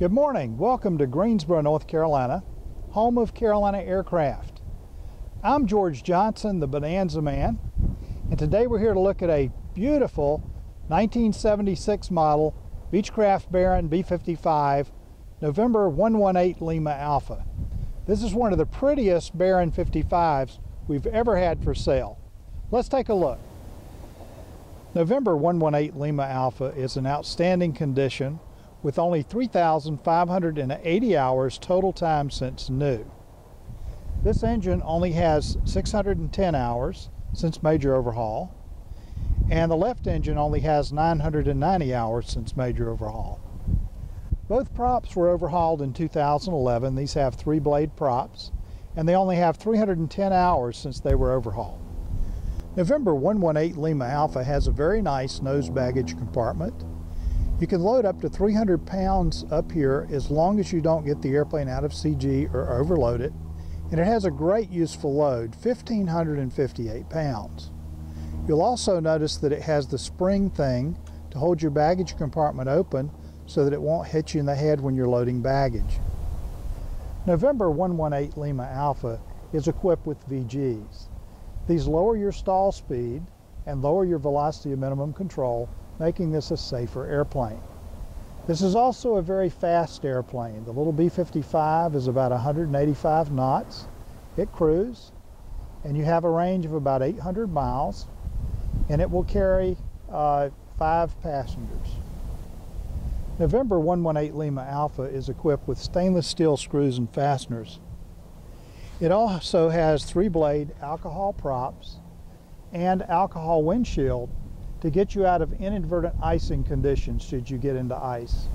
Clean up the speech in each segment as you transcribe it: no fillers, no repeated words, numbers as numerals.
Good morning. Welcome to Greensboro, North Carolina, home of Carolina Aircraft. I'm George Johnson, the Bonanza Man, and today we're here to look at a beautiful 1976 model Beechcraft Baron B55 November 118 Lima Alpha. This is one of the prettiest Baron 55s we've ever had for sale. Let's take a look. November 118 Lima Alpha is in outstanding condition with only 3,580 hours total time since new. This engine only has 610 hours since major overhaul, and the left engine only has 990 hours since major overhaul. Both props were overhauled in 2011. These have 3-blade props, and they only have 310 hours since they were overhauled. November 118 Lima Alpha has a very nice nose baggage compartment. You can load up to 300 pounds up here as long as you don't get the airplane out of CG or overload it. And it has a great useful load, 1,558 pounds. You'll also notice that it has the spring thing to hold your baggage compartment open so that it won't hit you in the head when you're loading baggage. November 118 Lima Alpha is equipped with VGs. These lower your stall speed and lower your velocity of minimum control, making this a safer airplane. This is also a very fast airplane. The little B55 is about 185 knots. It cruises, and you have a range of about 800 miles, and it will carry 5 passengers. November 118 Lima Alpha is equipped with stainless steel screws and fasteners. It also has 3-blade alcohol props and alcohol windshield to get you out of inadvertent icing conditions should you get into ice.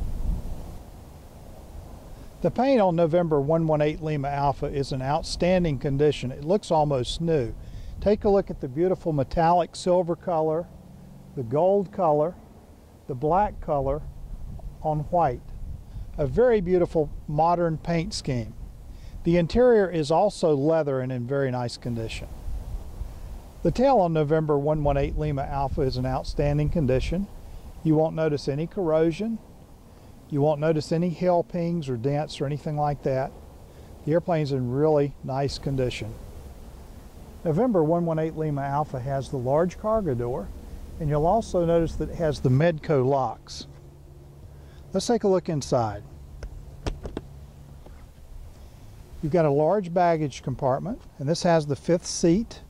The paint on November 118 Lima Alpha is in outstanding condition. It looks almost new. Take a look at the beautiful metallic silver color, the gold color, the black color on white. A very beautiful modern paint scheme. The interior is also leather and in very nice condition. The tail on November 118 Lima Alpha is in outstanding condition. You won't notice any corrosion. You won't notice any heel pings or dents or anything like that. The airplane's in really nice condition. November 118 Lima Alpha has the large cargo door, and you'll also notice that it has the Medco locks. Let's take a look inside. You've got a large baggage compartment, and this has the 5th seat.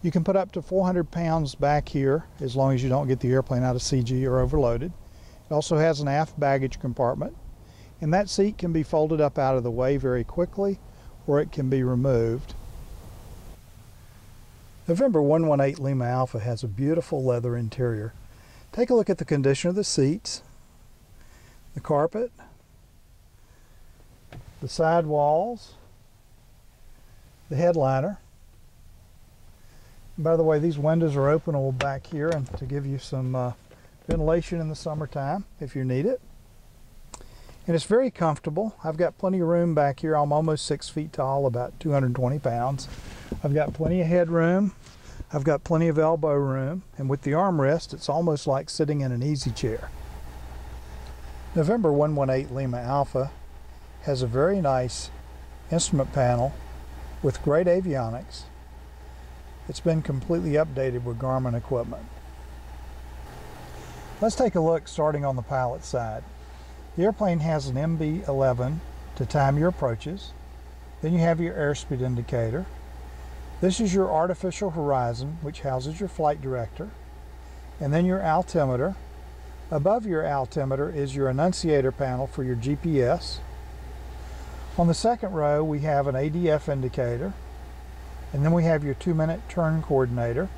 You can put up to 400 pounds back here as long as you don't get the airplane out of CG or overloaded. It also has an aft baggage compartment, and that seat can be folded up out of the way very quickly, or it can be removed. November 118 Lima Alpha has a beautiful leather interior. Take a look at the condition of the seats, the carpet, the side walls, the headliner. By the way, these windows are openable back here and to give you some ventilation in the summertime if you need it. And it's very comfortable. I've got plenty of room back here. I'm almost 6 feet tall, about 220 pounds. I've got plenty of headroom. I've got plenty of elbow room. And with the armrest, it's almost like sitting in an easy chair. November 118 Lima Alpha has a very nice instrument panel with great avionics. It's been completely updated with Garmin equipment. Let's take a look starting on the pilot side. The airplane has an MB11 to time your approaches. Then you have your airspeed indicator. This is your artificial horizon, which houses your flight director. And then your altimeter. Above your altimeter is your annunciator panel for your GPS. On the second row, we have an ADF indicator. And then we have your 2-minute turn coordinator.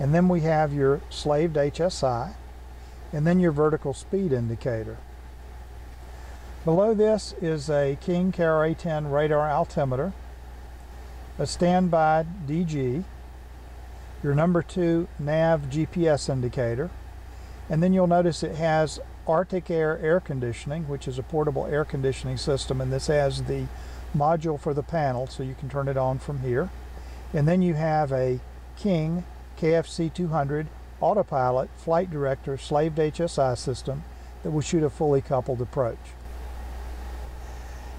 And then we have your slaved HSI. And then your vertical speed indicator. Below this is a King KRA-10 radar altimeter, a standby DG, your number 2 nav GPS indicator, and then you'll notice it has Arctic air conditioning, which is a portable air conditioning system, and this has the module for the panel, so you can turn it on from here. And then you have a King KFC 200 autopilot flight director slaved HSI system that will shoot a fully coupled approach.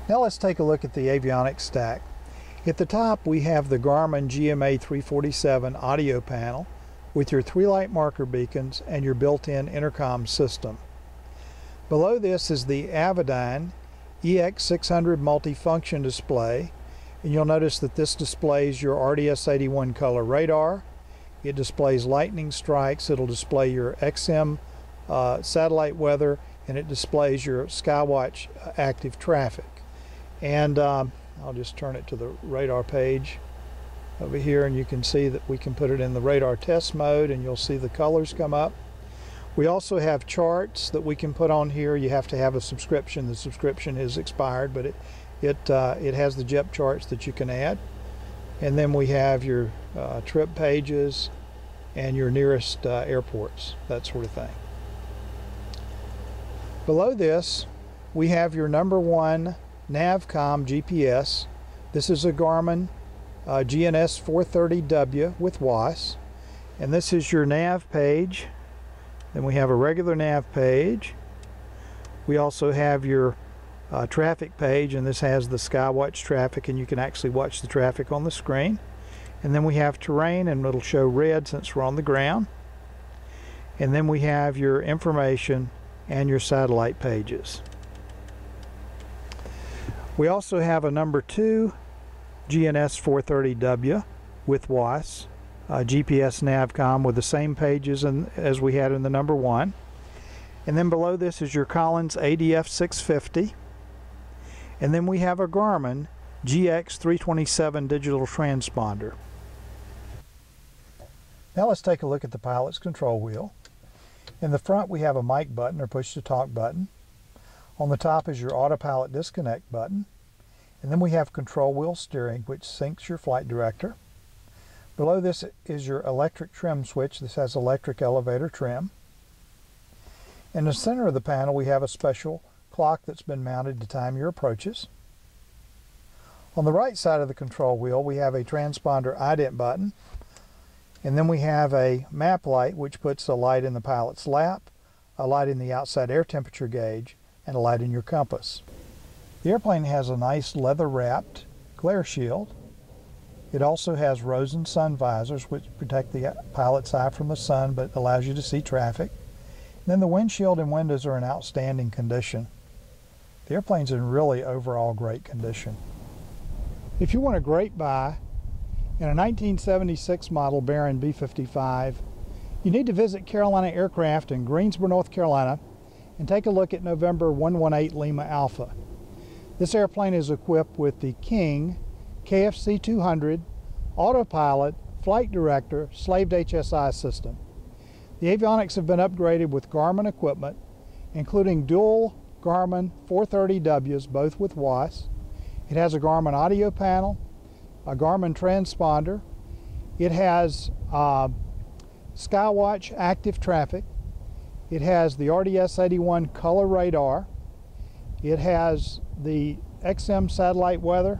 Now let's take a look at the avionics stack. At the top we have the Garmin GMA 347 audio panel with your 3 light marker beacons and your built-in intercom system. Below this is the Avionics EX600 multifunction display, and you'll notice that this displays your RDS-81 color radar. It displays lightning strikes, it'll display your XM satellite weather, and it displays your Skywatch active traffic. And I'll just turn it to the radar page over here, and you can see that we can put it in the radar test mode, and you'll see the colors come up. We also have charts that we can put on here. You have to have a subscription. The subscription is expired, but it has the JEP charts that you can add. And then we have your trip pages and your nearest airports, that sort of thing. Below this, we have your #1 Navcom GPS. This is a Garmin GNS 430W with WAAS, and this is your nav page. Then we have a regular nav page. We also have your traffic page, and this has the Skywatch traffic, and you can actually watch the traffic on the screen. And then we have terrain, and it'll show red since we're on the ground. And then we have your information and your satellite pages. We also have a #2 GNS 430W with WAAS, GPS Navcom with the same pages as we had in the #1. And then below this is your Collins ADF 650. And then we have a Garmin GX 327 digital transponder. Now let's take a look at the pilot's control wheel. In the front we have a mic button or push to talk button. On the top is your autopilot disconnect button. And then we have control wheel steering, which syncs your flight director. Below this is your electric trim switch. This has electric elevator trim. In the center of the panel we have a special clock that's been mounted to time your approaches. On the right side of the control wheel we have a transponder ident button, and then we have a map light which puts a light in the pilot's lap, a light in the outside air temperature gauge, and a light in your compass. The airplane has a nice leather wrapped glare shield. It also has Rosen sun visors which protect the pilot's eye from the sun but allows you to see traffic. And then the windshield and windows are in outstanding condition. The airplane's in really overall great condition. If you want a great buy in a 1976 model Baron B55, you need to visit Carolina Aircraft in Greensboro, North Carolina, and take a look at November 118 Lima Alpha. This airplane is equipped with the King KFC 200 autopilot flight director slaved HSI system. The avionics have been upgraded with Garmin equipment, including dual Garmin 430Ws, both with WAAS. It has a Garmin audio panel, a Garmin transponder. It has Skywatch active traffic. It has the RDS-81 color radar. It has the XM satellite weather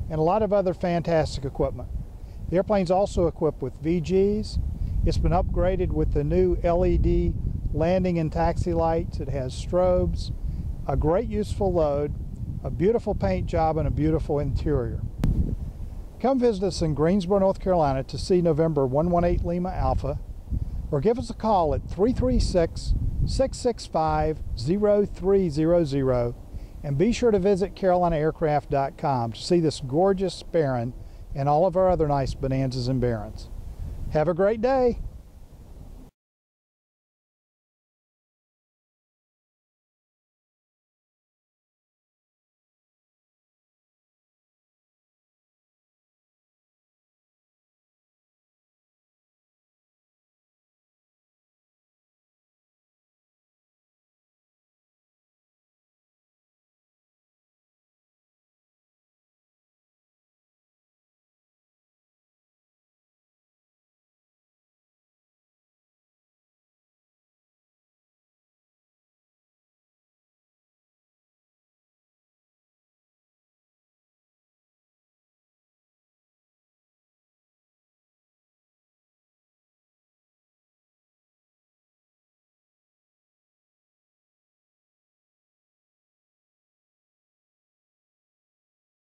and a lot of other fantastic equipment. The airplane's also equipped with VGs. It's been upgraded with the new LED landing and taxi lights. It has strobes, a great useful load, a beautiful paint job, and a beautiful interior. Come visit us in Greensboro, North Carolina to see November 118 Lima Alpha, or give us a call at 336-665-0300, and be sure to visit CarolinaAircraft.com to see this gorgeous Baron and all of our other nice Bonanzas and Barons. Have a great day.